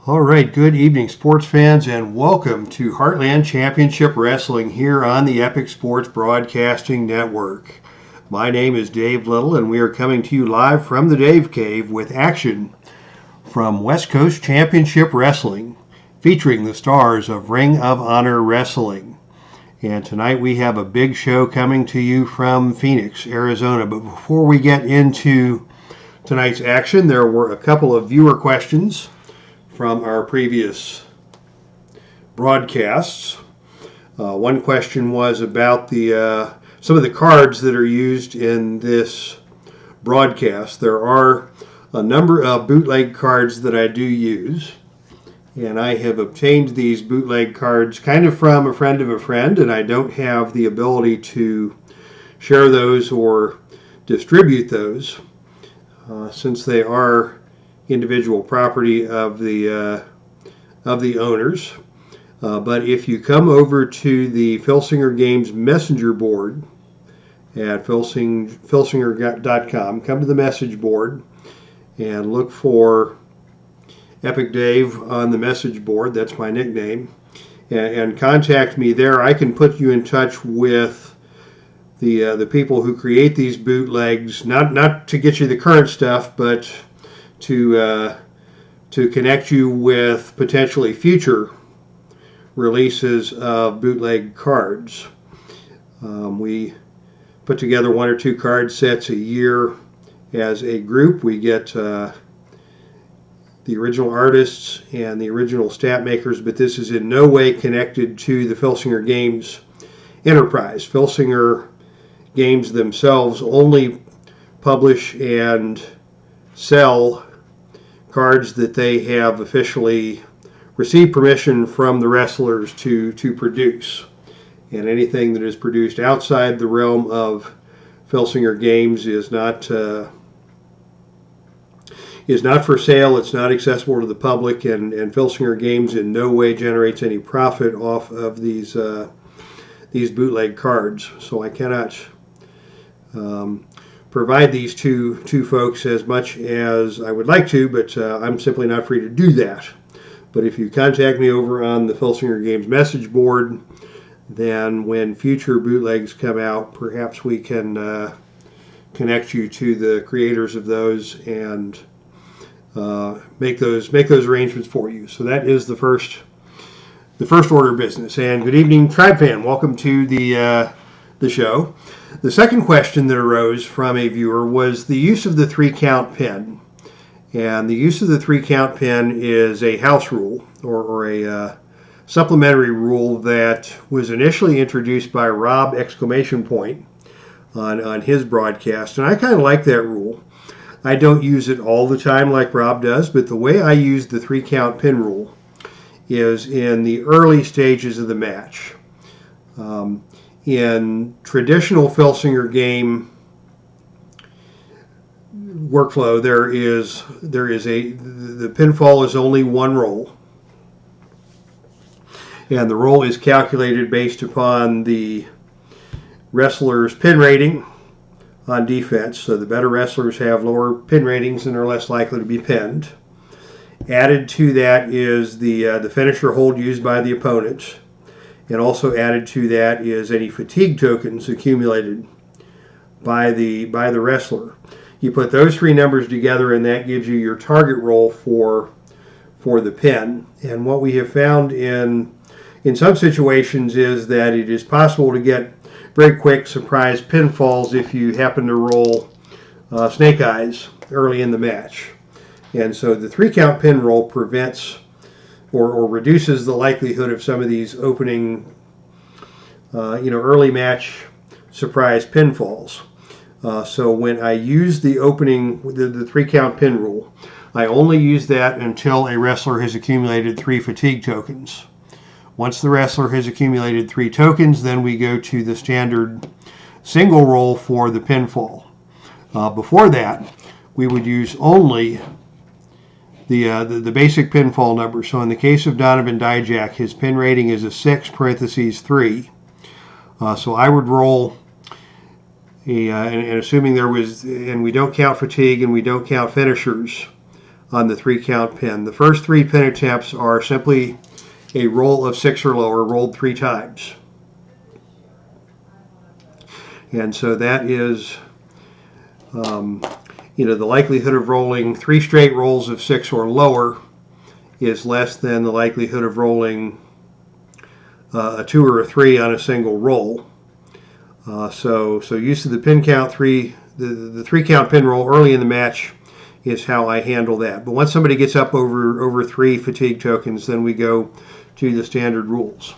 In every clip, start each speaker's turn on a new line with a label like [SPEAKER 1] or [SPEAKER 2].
[SPEAKER 1] All right, good evening, sports fans, and welcome to Heartland Championship Wrestling here on the Epic Sports Broadcasting Network. My name is Dave Little, and we are coming to you live from the Dave Cave with action from West Coast Championship Wrestling, featuring the stars of Ring of Honor Wrestling. And tonight we have a big show coming to you from Phoenix, Arizona. But before we get into tonight's action, there were a couple of viewer questions from our previous broadcasts. One question was about some of the cards that are used in this broadcast. There are a number of bootleg cards that I do use, and I have obtained these bootleg cards kind of from a friend of a friend, and I don't have the ability to share those or distribute those since they are individual property of the owners. But if you come over to the Filsinger Games messenger board at filsinger.com, come to the message board and look for Epic Dave on the message board. That's my nickname. And contact me there. I can put you in touch with the people who create these bootlegs, not to get you the current stuff, but to connect you with potentially future releases of bootleg cards. We put together 1 or 2 card sets a year as a group. We get the original artists and the original stat makers, but this is in no way connected to the Filsinger Games enterprise. Filsinger Games themselves only publish and sell cards that they have officially received permission from the wrestlers to produce. And anything that is produced outside the realm of Filsinger Games is not for sale. It's not accessible to the public, and Filsinger Games in no way generates any profit off of these bootleg cards. So I cannot provide these two folks as much as I would like to, but I'm simply not free to do that. But if you contact me over on the Filsinger Games message board, then when future bootlegs come out, perhaps we can connect you to the creators of those and make those arrangements for you. So that is the first order of business. And good evening, Tribe Fan. Welcome to the show. The second question that arose from a viewer was the use of the 3-count pin. And the use of the 3-count pin is a house rule or a supplementary rule that was initially introduced by Rob ! On his broadcast. And I kind of like that rule. I don't use it all the time like Rob does, but the way I use the 3-count pin rule is in the early stages of the match. In traditional Filsinger game workflow, the pinfall is only one roll, and the roll is calculated based upon the wrestler's pin rating on defense. So the better wrestlers have lower pin ratings and are less likely to be pinned. Added to that is the finisher hold used by the opponent. And also added to that is any fatigue tokens accumulated by the wrestler. You put those 3 numbers together, and that gives you your target roll for the pin. And what we have found in some situations is that it is possible to get very quick surprise pinfalls if you happen to roll snake eyes early in the match. And so the 3-count pin roll prevents or reduces the likelihood of some of these opening, early match surprise pinfalls. So when I use the 3-count pin rule, I only use that until a wrestler has accumulated 3 fatigue tokens. Once the wrestler has accumulated 3 tokens, then we go to the standard single roll for the pinfall. Before that, we would use only the basic pinfall number. So in the case of Donovan DIJAK, his pin rating is a 6 parentheses 3. So I would roll and assuming and we don't count fatigue and we don't count finishers, on the 3-count pin. The first 3 pin attempts are simply a roll of 6 or lower rolled 3 times. And so that is, the likelihood of rolling 3 straight rolls of 6 or lower is less than the likelihood of rolling a 2 or a 3 on a single roll. So use of the pin count 3, the 3-count pin roll early in the match is how I handle that. But once somebody gets up over 3 fatigue tokens, then we go to the standard rules.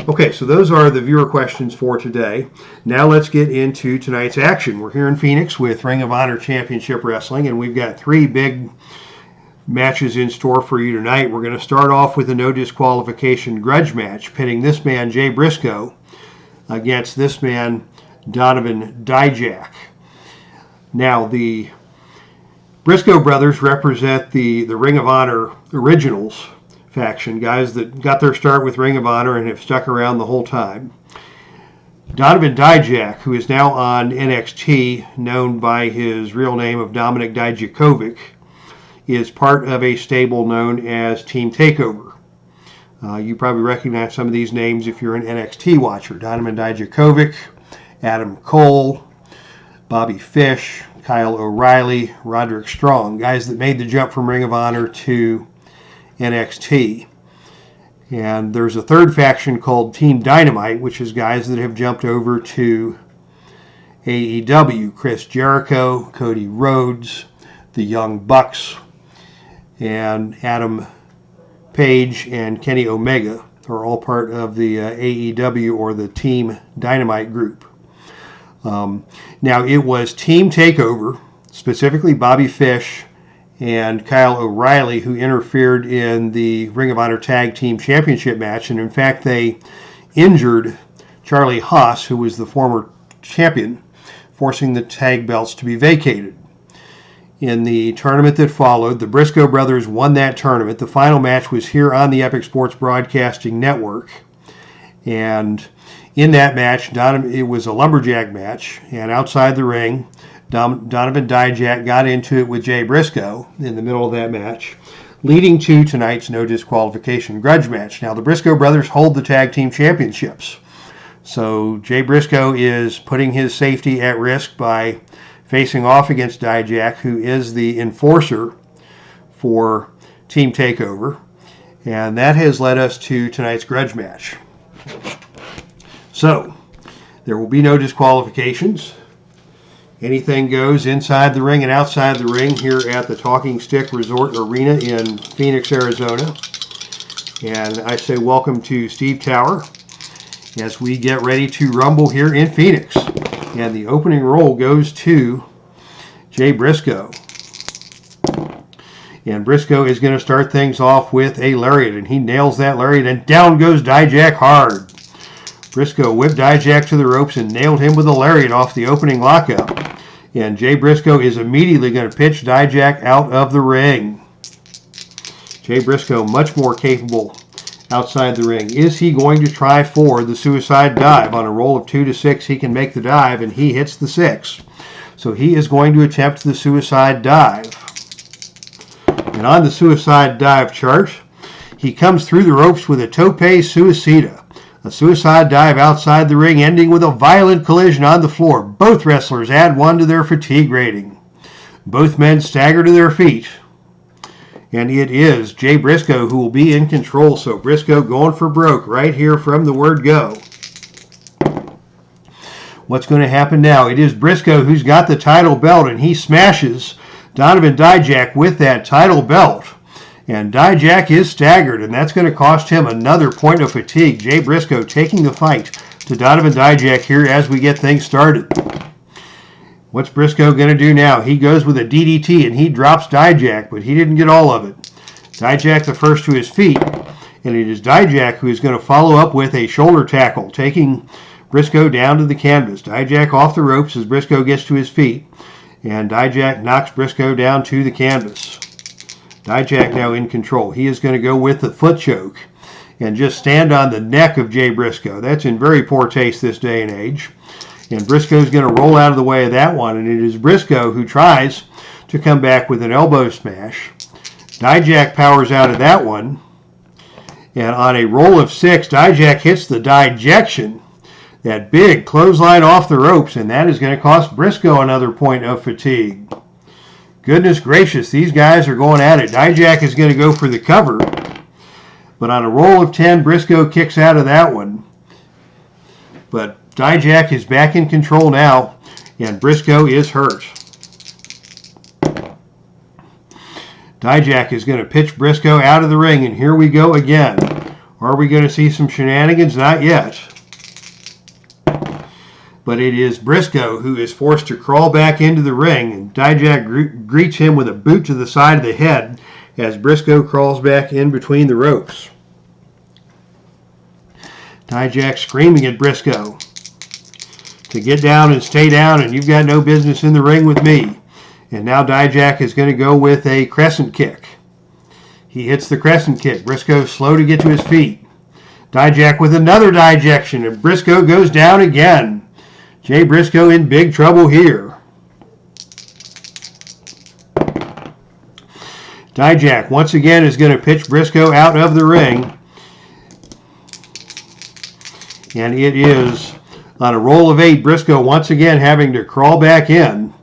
[SPEAKER 1] Okay, so those are the viewer questions for today. Now let's get into tonight's action. We're here in Phoenix with Ring of Honor Championship Wrestling, and we've got 3 big matches in store for you tonight. We're going to start off with a no disqualification grudge match, pitting this man, Jay Briscoe, against this man, Donovan DIJAK. Now, the Briscoe brothers represent the Ring of Honor Originals faction, guys that got their start with Ring of Honor and have stuck around the whole time. Donovan DIJAK, who is now on NXT, known by his real name of Dominik Dijakovic, is part of a stable known as Team Takeover. You probably recognize some of these names if you're an NXT watcher. Donovan Dijakovic, Adam Cole, Bobby Fish, Kyle O'Reilly, Roderick Strong, guys that made the jump from Ring of Honor to NXT. And there's a third faction called Team Dynamite, which is guys that have jumped over to AEW. Chris Jericho, Cody Rhodes, the Young Bucks, and Adam Page and Kenny Omega are all part of the AEW or the Team Dynamite group. Now, it was Team Takeover, specifically Bobby Fish and Kyle O'Reilly, who interfered in the Ring of Honor Tag Team Championship match. And in fact, they injured Charlie Haas, who was the former champion, forcing the tag belts to be vacated. In the tournament that followed, the Briscoe brothers won that tournament. The final match was here on the Epic Sports Broadcasting Network. And in that match, it was a lumberjack match, and outside the ring, Donovan DIJAK got into it with Jay Briscoe in the middle of that match, leading to tonight's no disqualification grudge match. Now, the Briscoe brothers hold the tag team championships, so Jay Briscoe is putting his safety at risk by facing off against DIJAK, who is the enforcer for Team Takeover, and that has led us to tonight's grudge match. So, there will be no disqualifications. Anything goes inside the ring and outside the ring here at the Talking Stick Resort Arena in Phoenix, Arizona. And I say welcome to Steve Tower as we get ready to rumble here in Phoenix. And the opening roll goes to Jay Briscoe. And Briscoe is going to start things off with a lariat, and he nails that lariat, and down goes DIJAK hard. Briscoe whipped DIJAK to the ropes and nailed him with a lariat off the opening lockout. And Jay Briscoe is immediately going to pitch DIJAK out of the ring. Jay Briscoe much more capable outside the ring. Is he going to try for the suicide dive? On a roll of 2 to 6, he can make the dive, and he hits the 6. So he is going to attempt the suicide dive. And on the suicide dive chart, he comes through the ropes with a tope suicida. A suicide dive outside the ring, ending with a violent collision on the floor. Both wrestlers add 1 to their fatigue rating. Both men stagger to their feet. And it is Jay Briscoe who will be in control. So Briscoe going for broke right here from the word go. What's going to happen now? It is Briscoe who's got the title belt, and he smashes Donovan DIJAK with that title belt. And DIJAK is staggered, and that's going to cost him another point of fatigue. Jay Briscoe taking the fight to Donovan DIJAK here as we get things started. What's Briscoe going to do now? He goes with a DDT, and he drops DIJAK, but he didn't get all of it. DIJAK the first to his feet, and it is DIJAK who is going to follow up with a shoulder tackle, taking Briscoe down to the canvas. DIJAK off the ropes as Briscoe gets to his feet, and DIJAK knocks Briscoe down to the canvas. DIJAK now in control. He is going to go with the foot choke and just stand on the neck of Jay Briscoe. That's in very poor taste this day and age. And Briscoe's going to roll out of the way of that one. And it is Briscoe who tries to come back with an elbow smash. DIJAK powers out of that one. And on a roll of 6, DIJAK hits the dijection. That big clothesline off the ropes, and that is going to cost BRISCOE another point of fatigue. Goodness gracious, these guys are going at it. DIJAK is going to go for the cover. But on a roll of 10, BRISCOE kicks out of that one. But DIJAK is back in control now, and BRISCOE is hurt. DIJAK is going to pitch BRISCOE out of the ring, and here we go again. Are we going to see some shenanigans? Not yet. But it is BRISCOE who is forced to crawl back into the ring, and DIJAK greets him with a boot to the side of the head as BRISCOE crawls back in between the ropes. DIJAK screaming at BRISCOE to get down and stay down, and you've got no business in the ring with me. And now DIJAK is going to go with a crescent kick. He hits the crescent kick. BRISCOE slow to get to his feet. DIJAK with another dijection, and BRISCOE goes down again. Jay BRISCOE in big trouble here. DIJAK once again is going to pitch BRISCOE out of the ring. And it is on a roll of 8, BRISCOE once again having to crawl back in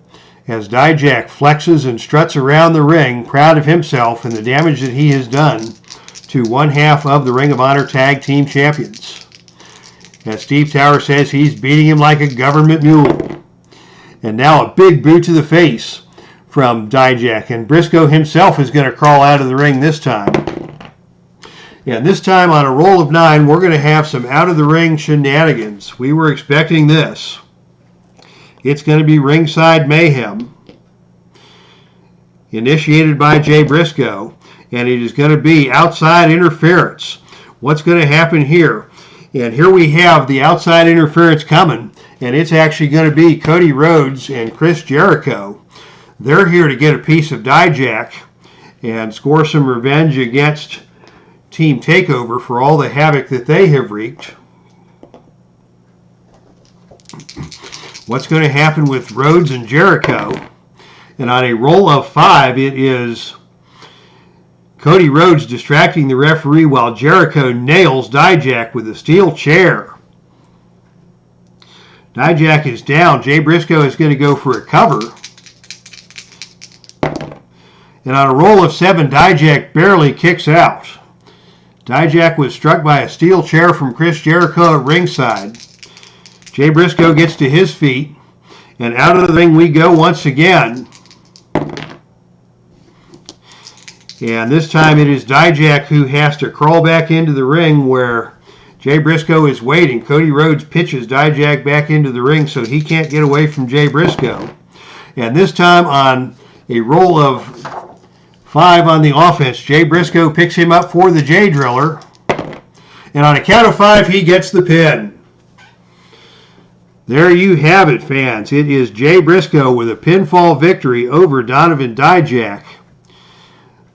[SPEAKER 1] as DIJAK flexes and struts around the ring, proud of himself and the damage that he has done to one half of the Ring of Honor Tag Team Champions. As Steve Tower says, he's beating him like a government mule. And now a big boot to the face from DIJAK, and BRISCOE himself is going to crawl out of the ring this time. And this time on a roll of 9, we're going to have some out-of-the-ring shenanigans. We were expecting this. It's going to be ringside mayhem, initiated by Jay BRISCOE, and it is going to be outside interference. What's going to happen here? And here we have the outside interference coming, and it's actually going to be Cody Rhodes and Chris Jericho. They're here to get a piece of DIJAK and score some revenge against Team Takeover for all the havoc that they have wreaked. What's going to happen with Rhodes and Jericho? And on a roll of 5, it is Cody Rhodes distracting the referee while Jericho nails DIJAK with a steel chair. DIJAK is down. Jay BRISCOE is going to go for a cover. And on a roll of 7, DIJAK barely kicks out. DIJAK was struck by a steel chair from Chris Jericho at ringside. Jay BRISCOE gets to his feet, and out of the ring we go once again. And this time it is DIJAK who has to crawl back into the ring where Jay BRISCOE is waiting. Cody Rhodes pitches DIJAK back into the ring so he can't get away from Jay BRISCOE. And this time on a roll of 5 on the offense, Jay BRISCOE picks him up for the Jay Driller. And on a count of 5, he gets the pin. There you have it, fans. It is Jay BRISCOE with a pinfall victory over Donovan DIJAK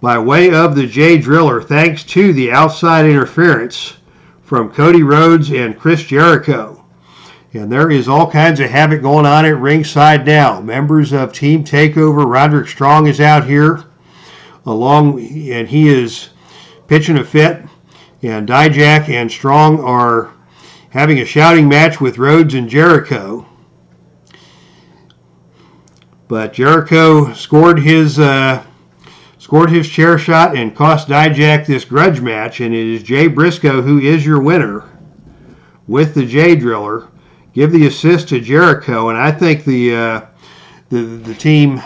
[SPEAKER 1] by way of the Jay Driller, thanks to the outside interference from Cody Rhodes and Chris Jericho. And there is all kinds of havoc going on at ringside now. Members of Team Takeover, Roderick Strong is out here, and he is pitching a fit. And DIJAK and Strong are having a shouting match with Rhodes and Jericho. But Jericho scored his chair shot and cost DIJAK this grudge match, and it is Jay BRISCOE who is your winner with the Jay Driller. Give the assist to Jericho, and I think the Team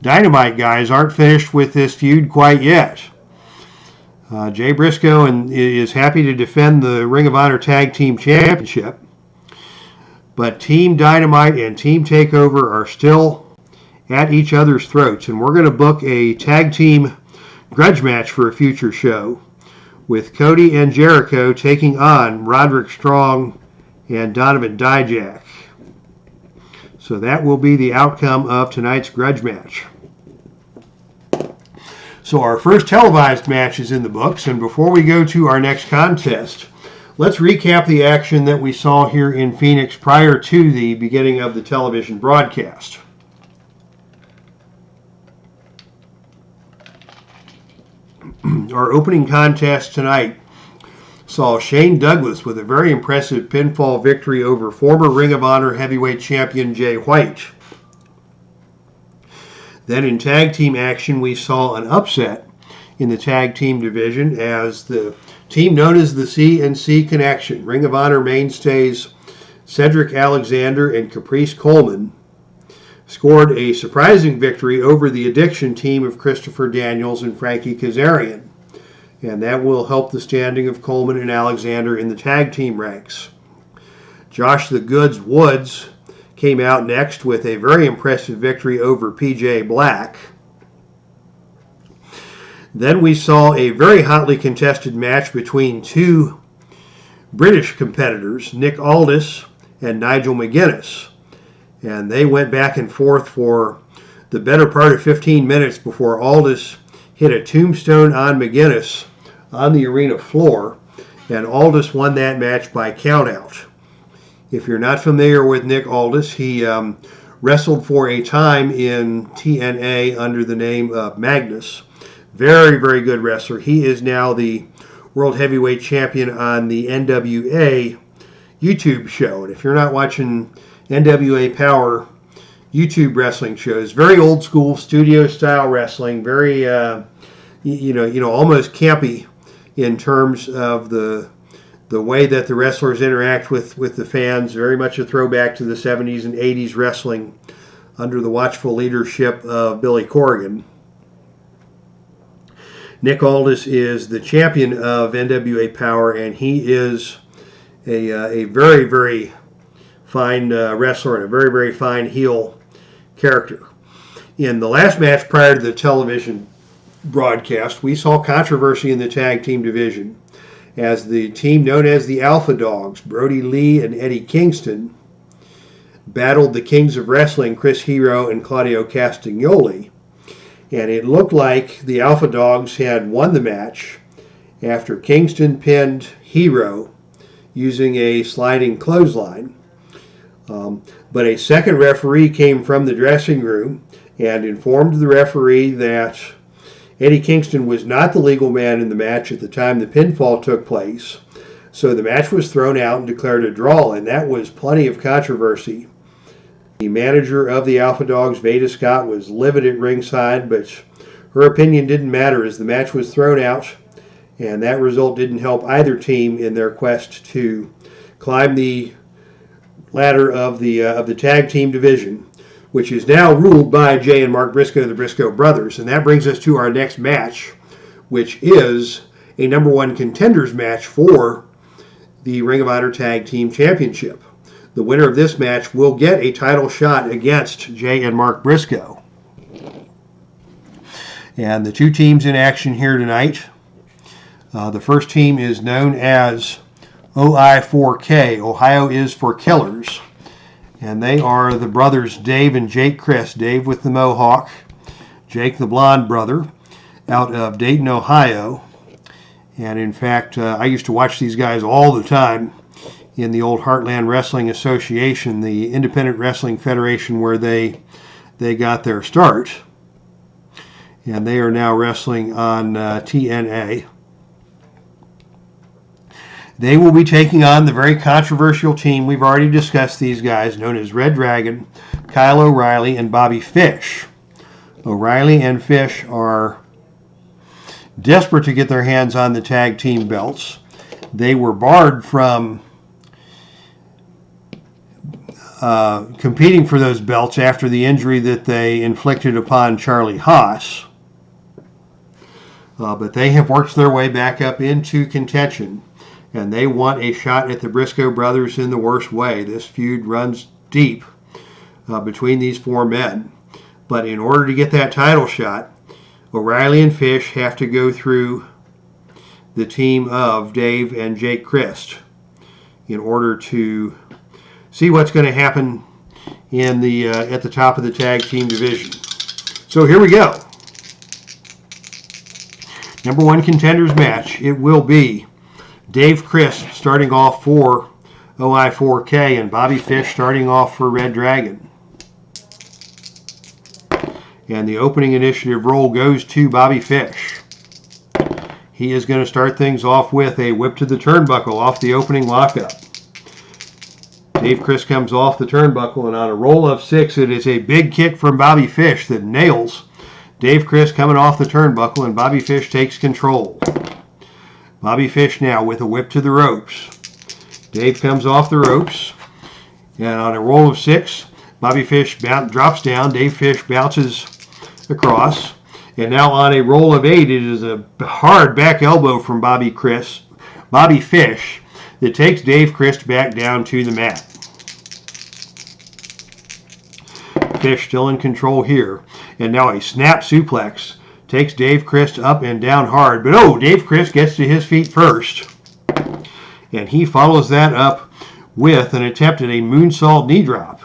[SPEAKER 1] Dynamite guys aren't finished with this feud quite yet. Jay BRISCOE is happy to defend the Ring of Honor Tag Team Championship, but Team Dynamite and Team Takeover are still at each other's throats, and we're going to book a tag team grudge match for a future show with Cody and Jericho taking on Roderick Strong and Donovan DIJAK. So that will be the outcome of tonight's grudge match. So our first televised match is in the books, and before we go to our next contest, let's recap the action that we saw here in Phoenix prior to the beginning of the television broadcast. Our opening contest tonight saw Shane Douglas with a very impressive pinfall victory over former Ring of Honor heavyweight champion Jay White. Then in tag team action, we saw an upset in the tag team division as the team known as the C&C Connection, Ring of Honor mainstays Cedric Alexander and Caprice Coleman, scored a surprising victory over the Addiction team of Christopher Daniels and Frankie Kazarian. And that will help the standing of Coleman and Alexander in the tag team ranks. Josh the Goods Woods came out next with a very impressive victory over PJ Black. Then we saw a very hotly contested match between two British competitors, Nick Aldis and Nigel McGuinness. And they went back and forth for the better part of 15 minutes before Aldis hit a tombstone on McGuinness on the arena floor, and Aldis won that match by countout. If you're not familiar with Nick Aldis, he wrestled for a time in TNA under the name of Magnus. Very, very good wrestler. He is now the World Heavyweight Champion on the NWA YouTube show. And if you're not watching NWA Power YouTube wrestling shows, very old school studio style wrestling, very almost campy in terms of the way that the wrestlers interact with the fans. Very much a throwback to the 70s and 80s wrestling under the watchful leadership of Billy Corrigan. Nick Aldis is the champion of NWA Power, and he is a very, very fine wrestler and a very, very fine heel character. In the last match prior to the television broadcast, we saw controversy in the tag team division as the team known as the Alpha Dogs, Brody Lee and Eddie Kingston, battled the Kings of Wrestling, Chris Hero and Claudio Castagnoli. And it looked like the Alpha Dogs had won the match after Kingston pinned Hero using a sliding clothesline. But a second referee came from the dressing room and informed the referee that Eddie Kingston was not the legal man in the match at the time the pinfall took place. So the match was thrown out and declared a draw, and that was plenty of controversy. The manager of the Alpha Dogs, Veda Scott, was livid at ringside, but her opinion didn't matter as the match was thrown out, and that result didn't help either team in their quest to climb the ladder of the tag team division, which is now ruled by Jay and Mark Briscoe, the Briscoe brothers. And that brings us to our next match, which is a number one contenders match for the Ring of Honor Tag Team Championship. The winner of this match will get a title shot against Jay and Mark Briscoe. And the two teams in action here tonight. The first team is known as OI4K, Ohio is for Killers. And they are the brothers Dave and Jake Chris. Dave with the Mohawk, Jake the blonde brother, out of Dayton, Ohio. And in fact, I used to watch these guys all the time in the old Heartland Wrestling Association, the independent wrestling federation where they got their start. And they are now wrestling on TNA. They will be taking on the very controversial team. We've already discussed these guys, known as Red Dragon, Kyle O'Reilly, and Bobby Fish. O'Reilly and Fish are desperate to get their hands on the tag team belts. They were barred from competing for those belts after the injury that they inflicted upon Charlie Haas. But they have worked their way back up into contention. And they want a shot at the Briscoe brothers in the worst way. This feud runs deep between these four men. But in order to get that title shot, O'Reilly and Fish have to go through the team of Dave and Jake Christ in order to see what's going to happen in the at the top of the tag team division. So here we go. Number one contenders match. It will be Dave Christ starting off for OI4K and Bobby Fish starting off for Red Dragon. And the opening initiative roll goes to Bobby Fish. he is going to start things off with a whip to the turnbuckle off the opening lockup. Dave Crist comes off the turnbuckle, and on a roll of 6, it is a big kick from Bobby Fish that nails Dave Crist coming off the turnbuckle, and Bobby Fish takes control. Bobby Fish now with a whip to the ropes. Dave comes off the ropes, and on a roll of 6, Bobby Fish drops down. Dave Fish bounces across, and now on a roll of 8, it is a hard back elbow from Bobby Fish that takes Dave Crist back down to the mat. Fish still in control here, and now a snap suplex takes Dave Crist up and down hard, but oh, Dave Crist gets to his feet first, and he follows that up with an attempt at a moonsault knee drop.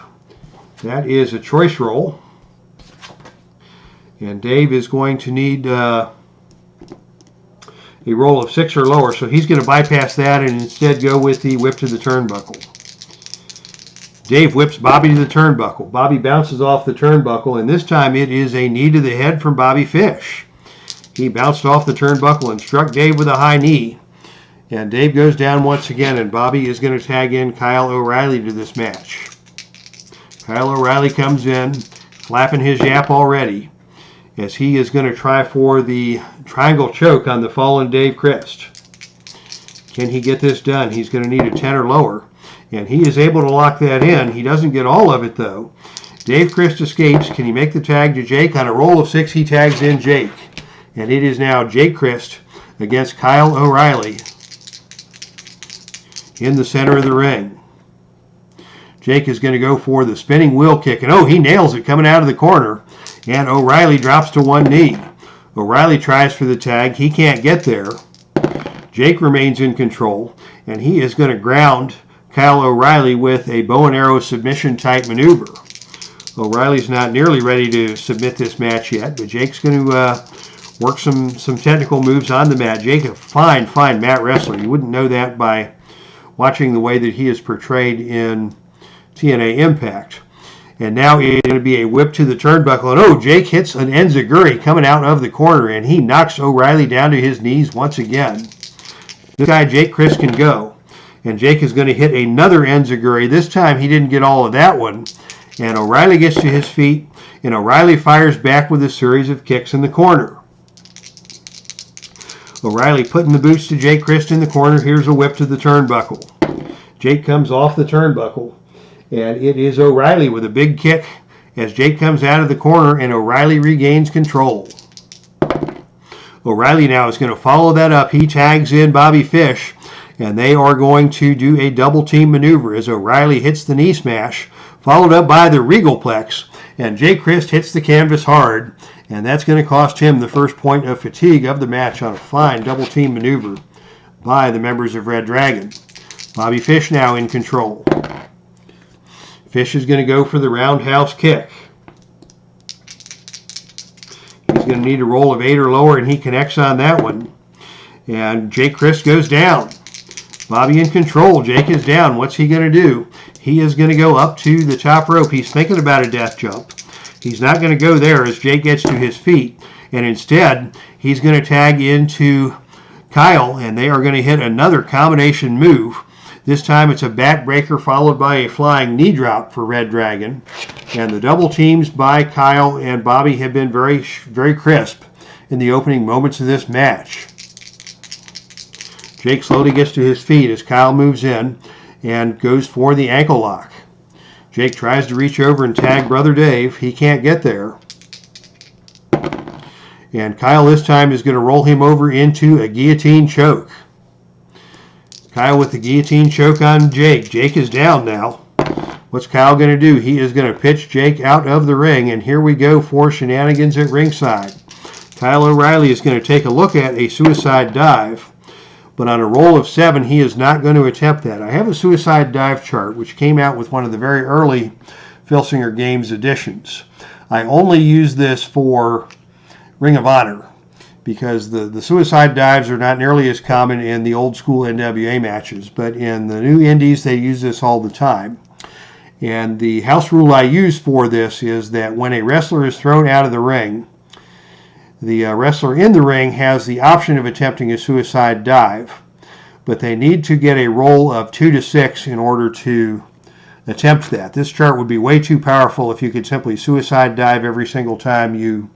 [SPEAKER 1] That is a choice roll, and Dave is going to need a roll of 6 or lower, so he's going to bypass that and instead go with the whip to the turnbuckle. Dave whips Bobby to the turnbuckle. Bobby bounces off the turnbuckle, and this time it is a knee to the head from Bobby Fish. He bounced off the turnbuckle and struck Dave with a high knee, and Dave goes down once again, and Bobby is going to tag in Kyle O'Reilly to this match. Kyle O'Reilly comes in, flapping his yap already, as he is going to try for the triangle choke on the fallen Dave Crist. Can he get this done? He's going to need a 10 or lower, and he is able to lock that in. He doesn't get all of it, though. Dave Crist escapes. Can he make the tag to Jake? On a roll of 6, he tags in Jake, and it is now Jake Crist against Kyle O'Reilly in the center of the ring. Jake is going to go for the spinning wheel kick, and oh, he nails it coming out of the corner, and O'Reilly drops to one knee. O'Reilly tries for the tag. He can't get there. Jake remains in control, and he is going to ground Kyle O'Reilly with a bow and arrow submission type maneuver. O'Reilly's not nearly ready to submit this match yet, but Jake's going to work some technical moves on the mat. Jake, a fine mat wrestler. You wouldn't know that by watching the way that he is portrayed in TNA Impact. And now it's going to be a whip to the turnbuckle. And oh, Jake hits an enziguri coming out of the corner, and he knocks O'Reilly down to his knees once again. This guy, Jake Crist, can go. And Jake is going to hit another enziguri. This time he didn't get all of that one. And O'Reilly gets to his feet, and O'Reilly fires back with a series of kicks in the corner. O'Reilly putting the boots to Jake Crist in the corner. Here's a whip to the turnbuckle. Jake comes off the turnbuckle, and it is O'Reilly with a big kick as Jake comes out of the corner, and O'Reilly regains control. O'Reilly now is going to follow that up. He tags in Bobby Fish, and they are going to do a double team maneuver as O'Reilly hits the knee smash, followed up by the Regalplex, and Jake Crist hits the canvas hard, and that's going to cost him the first point of fatigue of the match on a fine double team maneuver by the members of Red Dragon. Bobby Fish now in control. Fish is going to go for the roundhouse kick. He's going to need a roll of 8 or lower, and he connects on that one. And Jake Crist goes down. Bobby in control. Jake is down. What's he going to do? He is going to go up to the top rope. He's thinking about a death jump. He's not going to go there as Jake gets to his feet. And instead, he's going to tag into Kyle, and they are going to hit another combination move. This time it's a backbreaker followed by a flying knee drop for Red Dragon. And the double teams by Kyle and Bobby have been very crisp in the opening moments of this match. Jake slowly gets to his feet as Kyle moves in and goes for the ankle lock. Jake tries to reach over and tag Brother Dave. He can't get there. And Kyle this time is going to roll him over into a guillotine choke. Kyle with the guillotine choke on Jake. Jake is down now. What's Kyle going to do? He is going to pitch Jake out of the ring, and here we go for shenanigans at ringside. Kyle O'Reilly is going to take a look at a suicide dive, but on a roll of 7, he is not going to attempt that. I have a suicide dive chart, which came out with one of the very early Filsinger Games editions. I only use this for Ring of Honor, because the suicide dives are not nearly as common in the old school NWA matches, but in the new indies they use this all the time. And the house rule I use for this is that when a wrestler is thrown out of the ring, the wrestler in the ring has the option of attempting a suicide dive, but they need to get a roll of 2 to 6 in order to attempt that. This chart would be way too powerful if you could simply suicide dive every single time you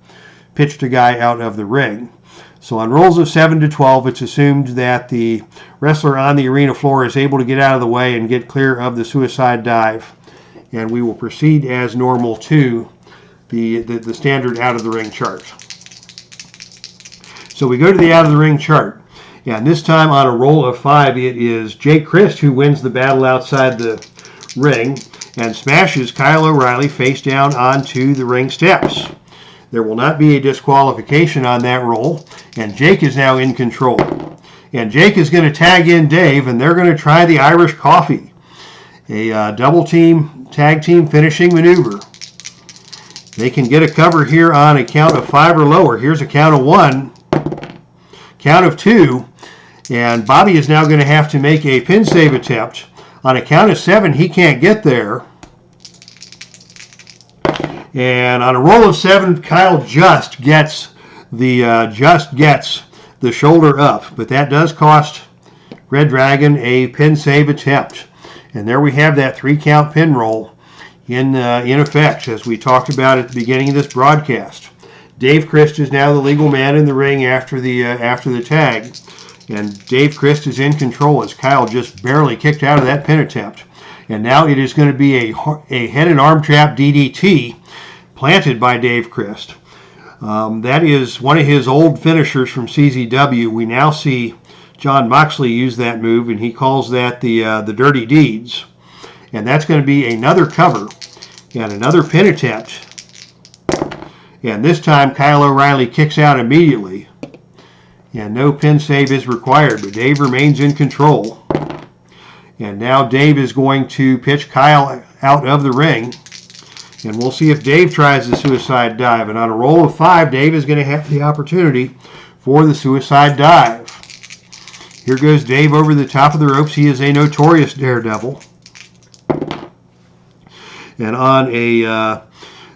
[SPEAKER 1] pitched a guy out of the ring. So on rolls of 7 to 12, it's assumed that the wrestler on the arena floor is able to get out of the way and get clear of the suicide dive. And we will proceed as normal to the standard out of the ring chart. So we go to the out of the ring chart. And this time on a roll of 5, it is Jake Christ who wins the battle outside the ring and smashes Kyle O'Reilly face down onto the ring steps. There will not be a disqualification on that roll, and Jake is now in control. And Jake is going to tag in Dave, and they're going to try the Irish Coffee, a double team, tag team finishing maneuver. They can get a cover here on a count of 5 or lower. Here's a count of 1, count of 2, and Bobby is now going to have to make a pin save attempt. On a count of 7, he can't get there. And on a roll of 7, Kyle just gets the shoulder up, but that does cost REDRAGON a pin save attempt. And there we have that 3-count pin roll in effect, as we talked about at the beginning of this broadcast. Dave Christ is now the legal man in the ring after the tag, and Dave Christ is in control as Kyle just barely kicked out of that pin attempt. And now it is going to be a head and arm trap DDT planted by Dave Christ. That is one of his old finishers from CZW. We now see John Moxley use that move, and he calls that the Dirty Deeds. And that's going to be another cover and another pin attempt. And this time Kyle O'Reilly kicks out immediately. And no pin save is required, but Dave remains in control. And now Dave is going to pitch Kyle out of the ring. And we'll see if Dave tries the suicide dive. And on a roll of 5, Dave is going to have the opportunity for the suicide dive. Here goes Dave over the top of the ropes. He is a notorious daredevil. And on a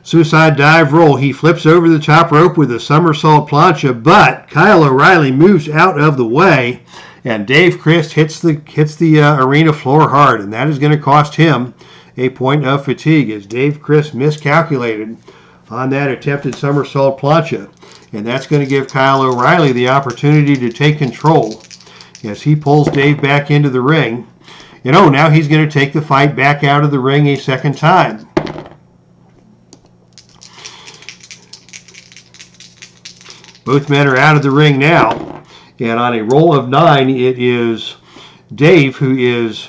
[SPEAKER 1] suicide dive roll, he flips over the top rope with a somersault plancha, but Kyle O'Reilly moves out of the way, and Dave Christ hits the arena floor hard, and that is going to cost him a point of fatigue as Dave Christ miscalculated on that attempted somersault plancha. And that's going to give Kyle O'Reilly the opportunity to take control as he pulls Dave back into the ring. And now he's going to take the fight back out of the ring a second time. Both men are out of the ring now. And on a roll of 9, it is Dave who is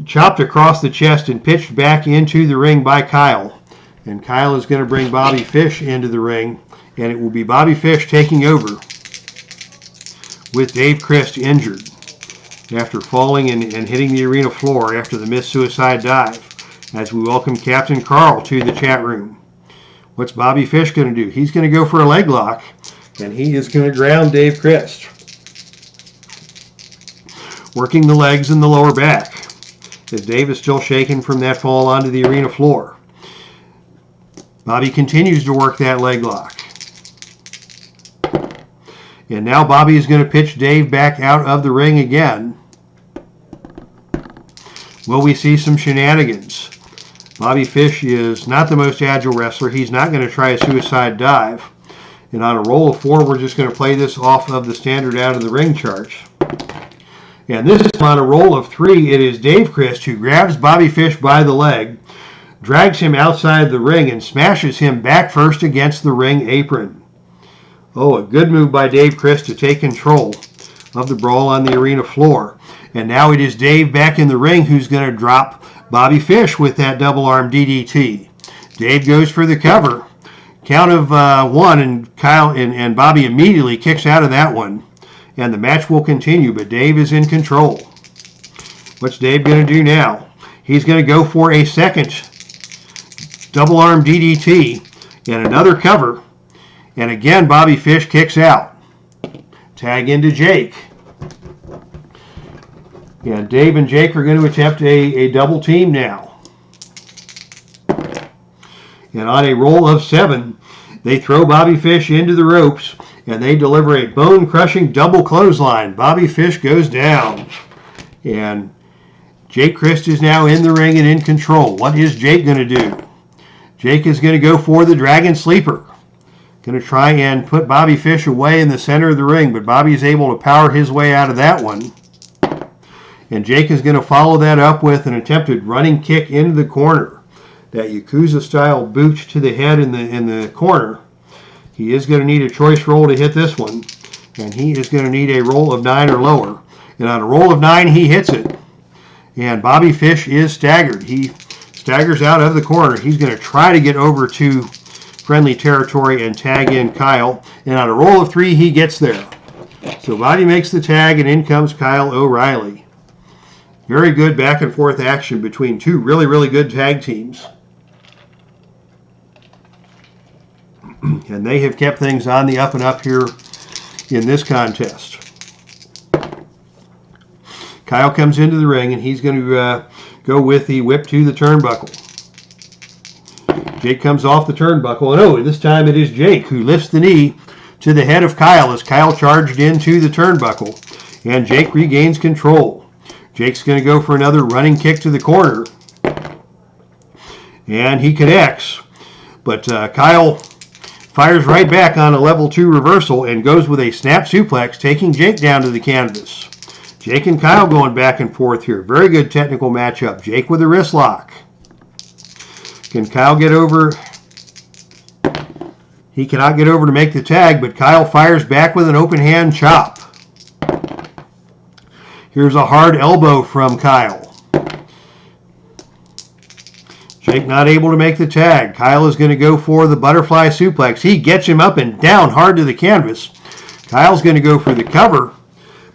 [SPEAKER 1] chopped across the chest and pitched back into the ring by Kyle. And Kyle is going to bring Bobby Fish into the ring, and it will be Bobby Fish taking over with Dave Christ injured after falling and hitting the arena floor after the missed suicide dive, as we welcome Captain Carl to the chat room. What's Bobby Fish going to do? He's going to go for a leg lock, and he is going to ground Dave Christ, working the legs and the lower back, as Dave is still shaken from that fall onto the arena floor. Bobby continues to work that leg lock. And now Bobby is going to pitch Dave back out of the ring again. Will we see some shenanigans? Bobby Fish is not the most agile wrestler. He's not going to try a suicide dive. And on a roll of 4, we're just going to play this off of the standard out of the ring chart. And this is on a roll of 3. It is Dave Christ who grabs Bobby Fish by the leg, drags him outside the ring, and smashes him back first against the ring apron. Oh, a good move by Dave Christ to take control of the brawl on the arena floor. And now it is Dave back in the ring who's going to drop Bobby Fish with that double arm DDT. Dave goes for the cover. Count of 1, and Kyle and Bobby immediately kicks out of that one. And the match will continue, but Dave is in control. What's Dave going to do now? He's going to go for a second double arm DDT and another cover. And again, Bobby Fish kicks out. Tag into Jake. And Dave and Jake are going to attempt a double team now. And on a roll of 7, they throw Bobby Fish into the ropes. and they deliver a bone-crushing double clothesline. Bobby Fish goes down, and Jake Crist is now in the ring and in control. What is Jake going to do? Jake is going to go for the Dragon Sleeper. Going to try and put Bobby Fish away in the center of the ring, but Bobby is able to power his way out of that one. And Jake is going to follow that up with an attempted running kick into the corner. That Yakuza-style boot to the head in the corner. He is going to need a choice roll to hit this one, and he is going to need a roll of 9 or lower. And on a roll of 9, he hits it. And Bobby Fish is staggered. He staggers out of the corner. He's going to try to get over to friendly territory and tag in Kyle. And on a roll of 3, he gets there. So Bobby makes the tag, and in comes Kyle O'Reilly. Very good back and forth action between two really, really good tag teams. And they have kept things on the up and up here in this contest. Kyle comes into the ring, and he's going to go with the whip to the turnbuckle. Jake comes off the turnbuckle, and oh, this time it is Jake who lifts the knee to the head of Kyle as Kyle charged into the turnbuckle, and Jake regains control. Jake's going to go for another running kick to the corner, and he connects, but Kyle fires right back on a level 2 reversal and goes with a snap suplex, taking Jake down to the canvas. Jake and Kyle going back and forth here. Very good technical matchup. Jake with a wrist lock. Can Kyle get over? He cannot get over to make the tag, but Kyle fires back with an open hand chop. Here's a hard elbow from Kyle. Jake not able to make the tag. Kyle is going to go for the butterfly suplex. He gets him up and down hard to the canvas. Kyle's going to go for the cover,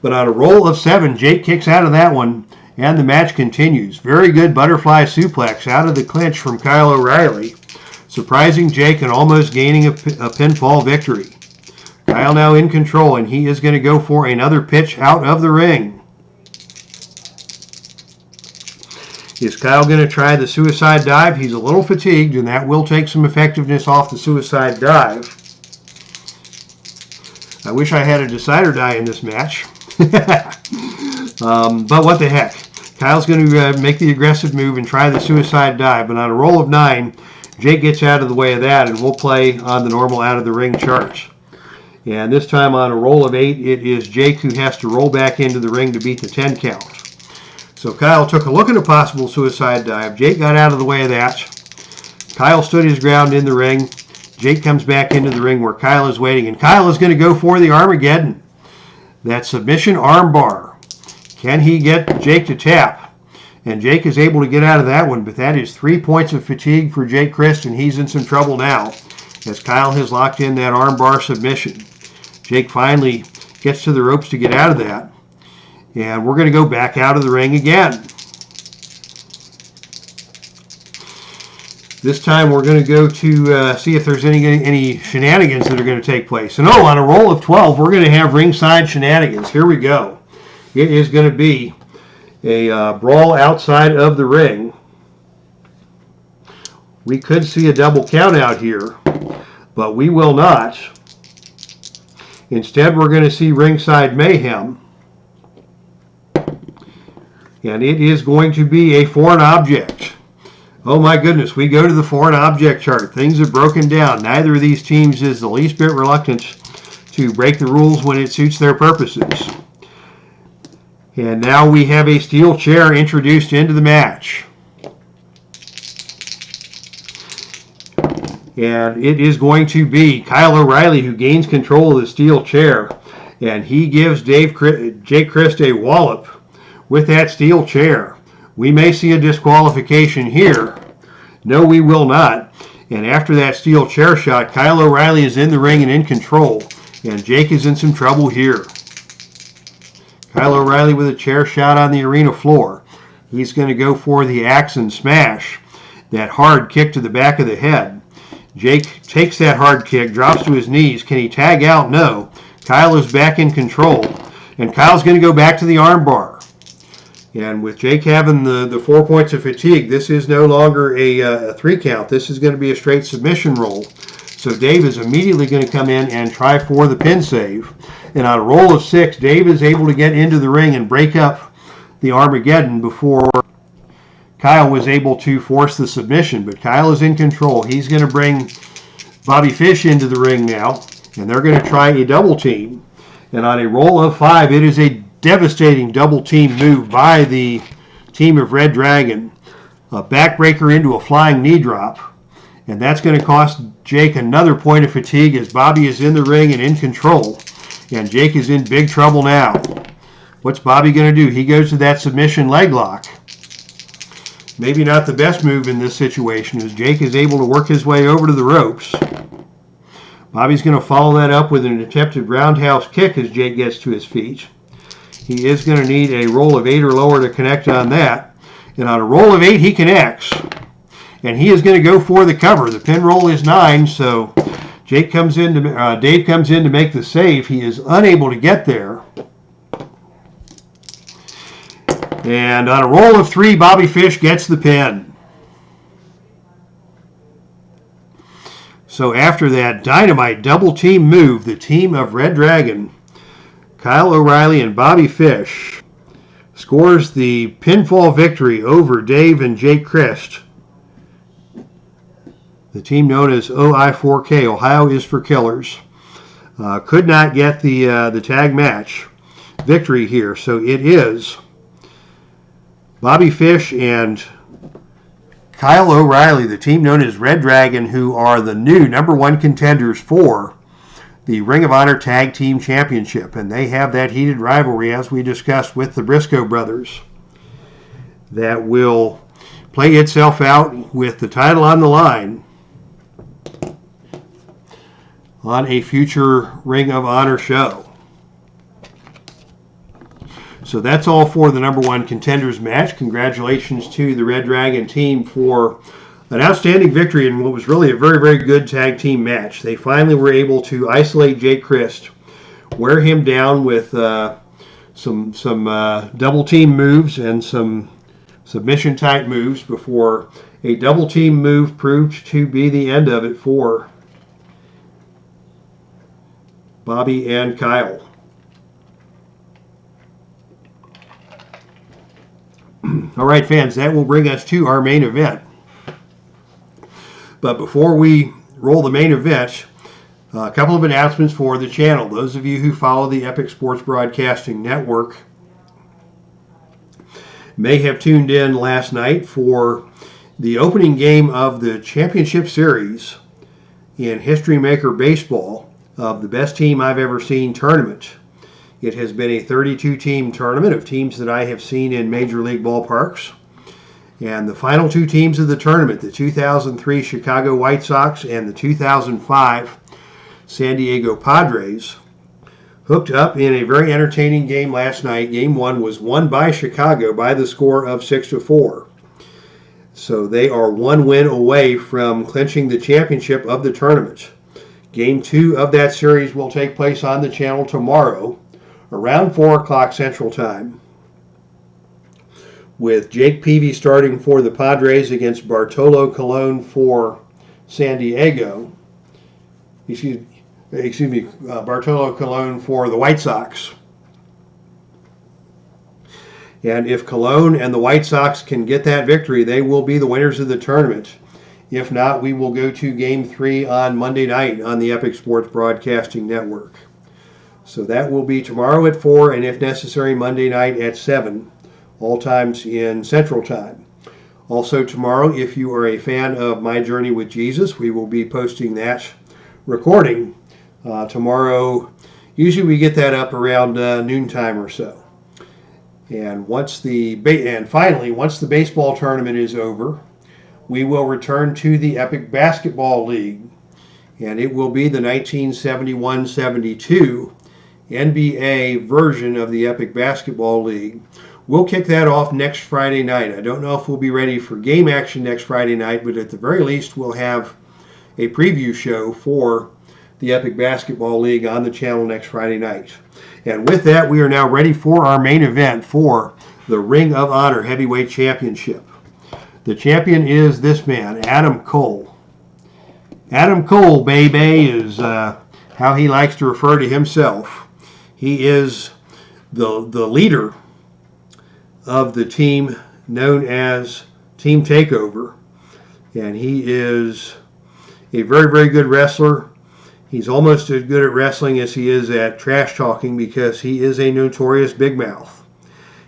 [SPEAKER 1] but on a roll of 7, Jake kicks out of that one, and the match continues. Very good butterfly suplex out of the clinch from Kyle O'Reilly, surprising Jake and almost gaining a pinfall victory. Kyle now in control, and he is going to go for another pitch out of the ring. Is Kyle going to try the suicide dive? He's a little fatigued, and that will take some effectiveness off the suicide dive. I wish I had a decider die in this match. But what the heck. Kyle's going to make the aggressive move and try the suicide dive, but on a roll of 9, Jake gets out of the way of that, and we'll play on the normal out of the ring chart. And this time on a roll of 8, it is Jake who has to roll back into the ring to beat the 10 count. So Kyle took a look at a possible suicide dive. Jake got out of the way of that. Kyle stood his ground in the ring. Jake comes back into the ring where Kyle is waiting, and Kyle is going to go for the Armageddon. That submission armbar. Can he get Jake to tap? And Jake is able to get out of that one, but that is 3 points of fatigue for Jake Crist, and he's in some trouble now as Kyle has locked in that armbar submission. Jake finally gets to the ropes to get out of that. And we're going to go back out of the ring again. This time we're going to go to see if there's any shenanigans that are going to take place. And on a roll of 12, we're going to have ringside shenanigans. Here we go. It is going to be a brawl outside of the ring. We could see a double count out here, but we will not. Instead, we're going to see ringside mayhem. And it is going to be a foreign object. Oh my goodness, we go to the foreign object chart. Things have broken down. Neither of these teams is the least bit reluctant to break the rules when it suits their purposes. And now we have a steel chair introduced into the match. And it is going to be Kyle O'Reilly who gains control of the steel chair. And he gives Jake Crist a wallop with that steel chair. We may see a disqualification here. No, we will not. And after that steel chair shot, Kyle O'Reilly is in the ring and in control. And Jake is in some trouble here. Kyle O'Reilly with a chair shot on the arena floor. He's going to go for the axe and smash. That hard kick to the back of the head. Jake takes that hard kick, drops to his knees. Can he tag out? No. Kyle is back in control. And Kyle's going to go back to the armbar. And with Jake having the 4 points of fatigue, this is no longer a 3 count. This is going to be a straight submission roll. So Dave is immediately going to come in and try for the pin save. And on a roll of 6, Dave is able to get into the ring and break up the Armageddon before Kyle was able to force the submission. But Kyle is in control. He's going to bring Bobby Fish into the ring now, and they're going to try a double team. And on a roll of 5, it is a devastating double team move by the team of Red Dragon. A backbreaker into a flying knee drop. And that's going to cost Jake another point of fatigue as Bobby is in the ring and in control. And Jake is in big trouble now. What's Bobby going to do? He goes to that submission leg lock. Maybe not the best move in this situation as Jake is able to work his way over to the ropes. Bobby's going to follow that up with an attempted roundhouse kick as Jake gets to his feet. He is going to need a roll of 8 or lower to connect on that. And on a roll of 8, he connects. And he is going to go for the cover. The pin roll is 9, so Dave comes in to make the save. He is unable to get there. And on a roll of 3, Bobby Fish gets the pin. So after that dynamite double team move, the team of Red Dragon, Kyle O'Reilly and Bobby Fish, scores the pinfall victory over Dave and Jake Christ. The team known as OI4K, Ohio is for Killers, could not get the tag match victory here. So it is Bobby Fish and Kyle O'Reilly, the team known as Red Dragon, who are the new #1 contenders for the Ring of Honor Tag Team Championship. And they have that heated rivalry, as we discussed, with the BRISCOE brothers that will play itself out with the title on the line on a future Ring of Honor show. So that's all for the #1 contenders match. Congratulations to the Red Dragon team for an outstanding victory in what was really a very, very good tag team match. They finally were able to isolate Jake Christ, wear him down with some double team moves and some submission type moves before a double team move proved to be the end of it for Bobby and Kyle. All right, fans, that will bring us to our main event. But before we roll the main event, a couple of announcements for the channel. Those of you who follow the Epic Sports Broadcasting Network may have tuned in last night for the opening game of the Championship Series in History Maker Baseball of the Best Team I've Ever Seen tournament. It has been a 32-team tournament of teams that I have seen in Major League ballparks. And the final 2 teams of the tournament, the 2003 Chicago White Sox and the 2005 San Diego Padres, hooked up in a very entertaining game last night. Game 1 was won by Chicago by the score of 6-4. So they are 1 win away from clinching the championship of the tournament. Game 2 of that series will take place on the channel tomorrow around 4 o'clock Central Time, with Jake Peavy starting for the Padres against Bartolo Colon for San Diego. Bartolo Colon for the White Sox. And if Colon and the White Sox can get that victory, they will be the winners of the tournament. If not, we will go to Game 3 on Monday night on the Epic Sports Broadcasting Network. So that will be tomorrow at 4, and if necessary, Monday night at 7, all times in Central Time. Also tomorrow, if you are a fan of My Journey with Jesus, we will be posting that recording tomorrow. Usually we get that up around noontime or so. And finally, once the baseball tournament is over, we will return to the Epic Basketball League, and it will be the 1971-72 NBA version of the Epic Basketball League. We'll kick that off next Friday night. I don't know if we'll be ready for game action next Friday night, but at the very least we'll have a preview show for the Epic Basketball League on the channel next Friday night. And with that, we are now ready for our main event for the Ring of Honor Heavyweight Championship. The champion is this man, Adam Cole. Adam Cole, baby, is how he likes to refer to himself. He is the leader of the team known as Team Takeover. And he is a very, very good wrestler. He's almost as good at wrestling as he is at trash talking because he is a notorious big mouth.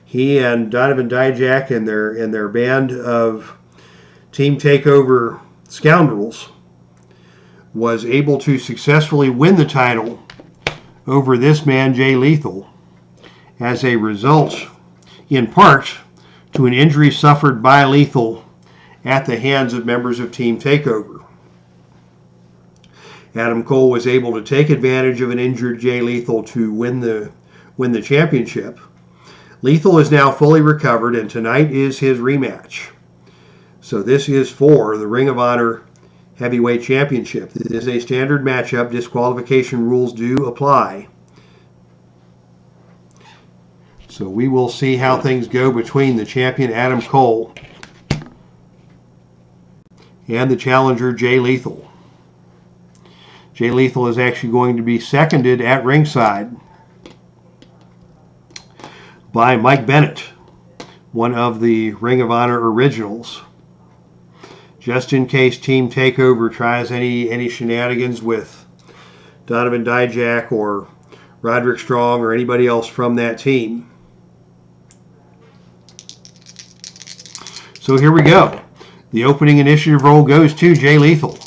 [SPEAKER 1] He and Donovan DIJAK and their band of Team Takeover scoundrels was able to successfully win the title over this man, Jay Lethal, as a result, in part, to an injury suffered by Lethal at the hands of members of Team Takeover. Adam Cole was able to take advantage of an injured Jay Lethal to win the championship. Lethal is now fully recovered, and tonight is his rematch. So this is for the Ring of Honor Heavyweight Championship. This is a standard matchup. Disqualification rules do apply. So we will see how things go between the champion Adam Cole and the challenger Jay Lethal. Jay Lethal is actually going to be seconded at ringside by Mike Bennett, one of the Ring of Honor originals. Just in case Team Takeover tries any shenanigans with Donovan DIJAK or Roderick Strong or anybody else from that team. So here we go. The opening initiative role goes to Jay Lethal.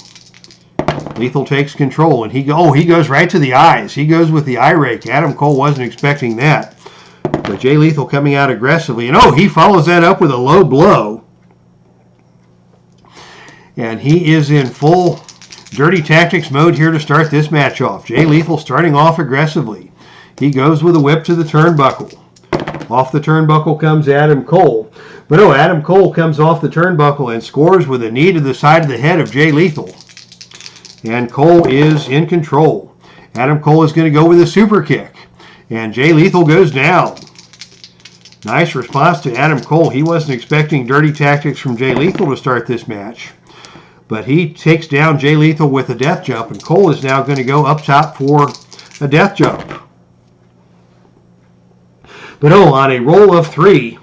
[SPEAKER 1] Lethal takes control, and he goes right to the eyes. He goes with the eye rake. Adam Cole wasn't expecting that. But Jay Lethal coming out aggressively, and he follows that up with a low blow. And he is in full dirty tactics mode here to start this match off. Jay Lethal starting off aggressively. He goes with a whip to the turnbuckle. Off the turnbuckle comes Adam Cole. But Adam Cole comes off the turnbuckle and scores with a knee to the side of the head of Jay Lethal. And Cole is in control. Adam Cole is going to go with a super kick. And Jay Lethal goes down. Nice response to Adam Cole. He wasn't expecting dirty tactics from Jay Lethal to start this match. But he takes down Jay Lethal with a death jump. And Cole is now going to go up top for a death jump. But on a roll of 3,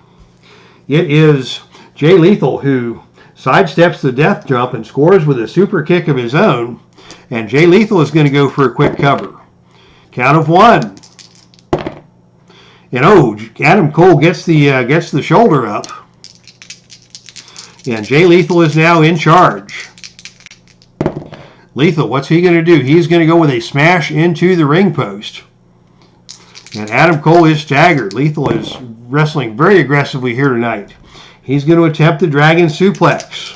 [SPEAKER 1] it is Jay Lethal who sidesteps the death jump and scores with a super kick of his own. And Jay Lethal is going to go for a quick cover. Count of 1. And Adam Cole gets the shoulder up. And Jay Lethal is now in charge. Lethal, what's he going to do? He's going to go with a smash into the ring post. And Adam Cole is staggered. Lethal is wrestling very aggressively here tonight. He's going to attempt the Dragon Suplex.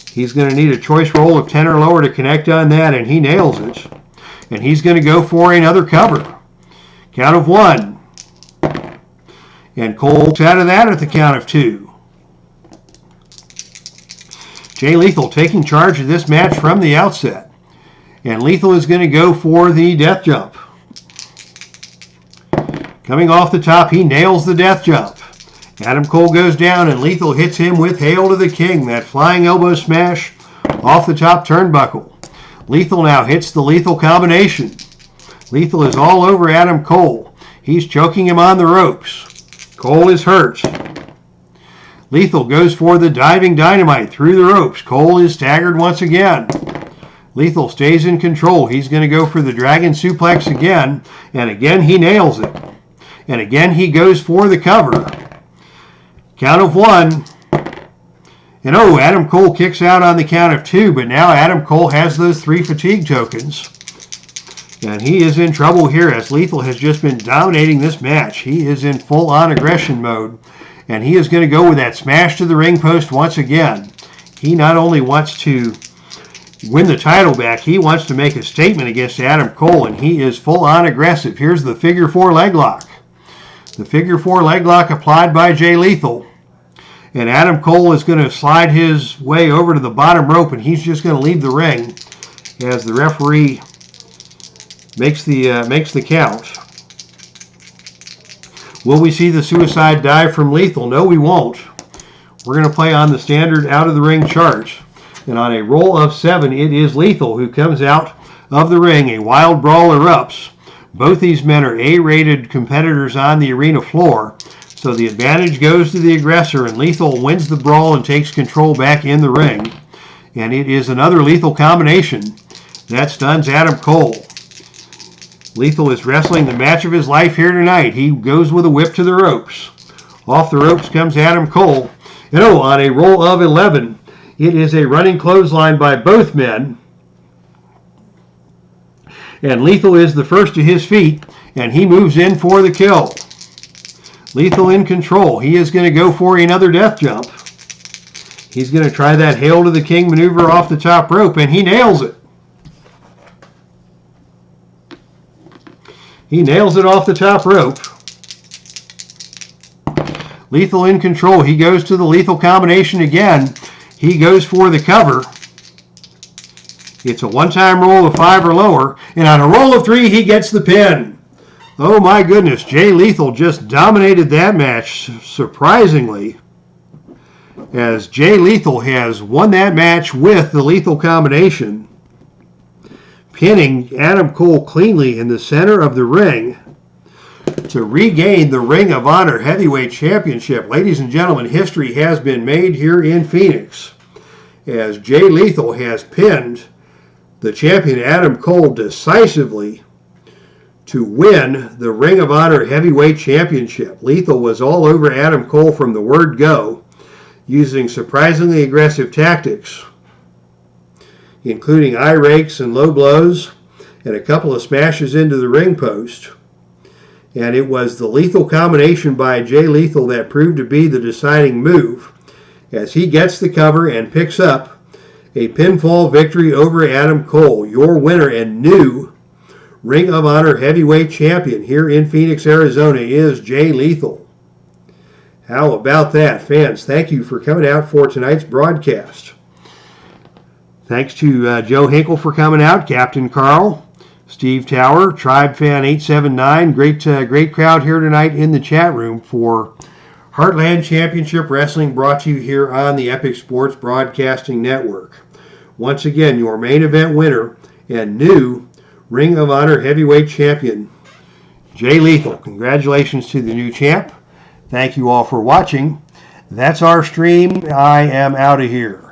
[SPEAKER 1] He's going to need a choice roll of 10 or lower to connect on that, and he nails it. And he's going to go for another cover. Count of 1. And Cole's out of that at the count of 2. Jay Lethal taking charge of this match from the outset. And Lethal is going to go for the death jump. Coming off the top, he nails the death jump. Adam Cole goes down, and Lethal hits him with Hail to the King, that flying elbow smash off the top turnbuckle. Lethal now hits the lethal combination. Lethal is all over Adam Cole. He's choking him on the ropes. Cole is hurt. Lethal goes for the diving dynamite through the ropes. Cole is staggered once again. Lethal stays in control. He's going to go for the Dragon Suplex again, and again he nails it. And again he goes for the cover. Count of 1. And Adam Cole kicks out on the count of 2, but now Adam Cole has those 3 fatigue tokens. And he is in trouble here as Lethal has just been dominating this match. He is in full-on aggression mode. And he is going to go with that smash to the ring post once again. He not only wants to win the title back, he wants to make a statement against Adam Cole, and he is full-on aggressive. Here's the figure 4 leg lock. The figure 4 leg lock applied by Jay Lethal. And Adam Cole is going to slide his way over to the bottom rope, and he's just going to leave the ring as the referee makes the count. Will we see the suicide dive from Lethal? No, we won't. We're going to play on the standard out of the ring chart. And on a roll of 7, it is Lethal who comes out of the ring. A wild brawl erupts. Both these men are A-rated competitors on the arena floor, so the advantage goes to the aggressor, and Lethal wins the brawl and takes control back in the ring. And it is another lethal combination that stuns Adam Cole. Lethal is wrestling the match of his life here tonight. He goes with a whip to the ropes. Off the ropes comes Adam Cole. And on a roll of 11, it is a running clothesline by both men. And Lethal is the first to his feet, and he moves in for the kill. Lethal in control. He is going to go for another death jump. He's going to try that Hail to the King maneuver off the top rope, and he nails it. He nails it off the top rope. Lethal in control. He goes to the lethal combination again. He goes for the cover. It's a one-time roll of 5 or lower, and on a roll of 3, he gets the pin. Oh my goodness, Jay Lethal just dominated that match surprisingly, as Jay Lethal has won that match with the lethal combination, pinning Adam Cole cleanly in the center of the ring to regain the Ring of Honor Heavyweight Championship. Ladies and gentlemen, history has been made here in Phoenix, as Jay Lethal has pinned the champion Adam Cole decisively to win the Ring of Honor Heavyweight Championship. Lethal was all over Adam Cole from the word go, using surprisingly aggressive tactics, including eye rakes and low blows, and a couple of smashes into the ring post. And it was the lethal combination by Jay Lethal that proved to be the deciding move, as he gets the cover and picks up a pinfall victory over Adam Cole. Your winner and new Ring of Honor Heavyweight Champion here in Phoenix, Arizona is Jay Lethal. How about that, fans? Thank you for coming out for tonight's broadcast. Thanks to Joe Hinkle for coming out, Captain Carl, Steve Tower, Tribe Fan 879. Great crowd here tonight in the chat room for Heartland Championship Wrestling, brought to you here on the Epic Sports Broadcasting Network. Once again, your main event winner and new Ring of Honor Heavyweight Champion, Jay Lethal. Congratulations to the new champ. Thank you all for watching. That's our stream. I am out of here.